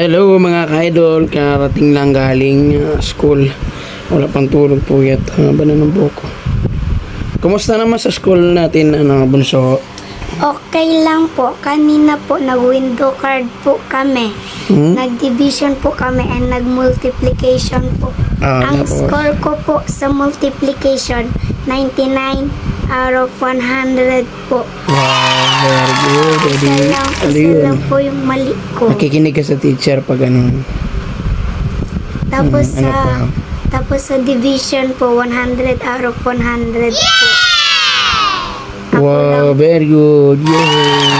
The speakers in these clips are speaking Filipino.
Hello mga ka-idol, karating lang galing school. Wala pang tulog po yat, haba na ng buko. Kumusta naman sa school natin, bunso? Okay lang po. Kanina po nag-window card po kami. Nag-division po kami and nag-multiplication po. Ang score ko po sa multiplication, 99 out of 100 po. Wow, very good. Isa lang po yung mali ko. Nakikinig ka sa teacher pag Tapos sa division po, 100 out of 100 po. Wow, very good. Yay!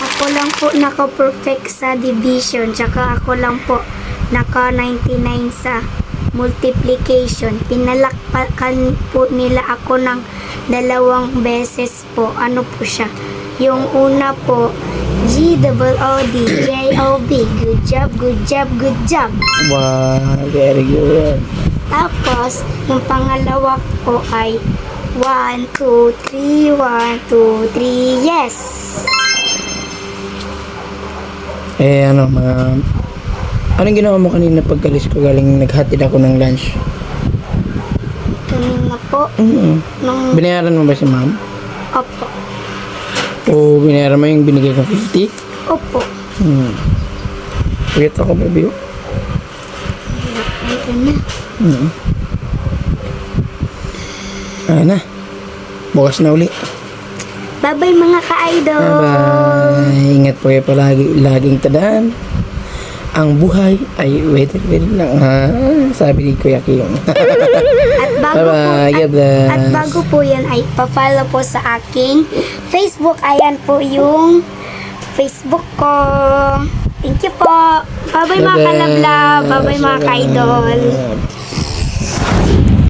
Ako lang po naka-perfect sa division, tsaka ako lang po naka-99 sa multiplication. Pinalakpakan po nila ako ng 2 beses po. Ano po siya? Yung una po, G-O-O-D, J-O-B. Good job, good job, good job. Wow, very good. Tapos, yung pangalawa po ay 1, 2, 3, 1, 2, 3, yes! Anong ginawa mo kanina pagkalis ko galing naghatid ako ng lunch? Kanina po, nung, Binayaran mo ba si ma'am? opo, O binayaran mo yung binigay ko 50? opo. Puyat ako, baby. Ito na. Ayun na. Bukas na uli. Bye-bye mga ka-idol! Bye-bye. Ingat po kayo palagi. Laging tandaan. Ang buhay ay wait lang. Sabi ni Kuya Kim. At bago Bye-bye. God po, bless. at bago po yan ay pa-follow po sa aking Facebook. Ayan po yung Facebook ko. Thank you po. Bye-bye mga Bye-bye. kalablab. Bye-bye mga ka-idol.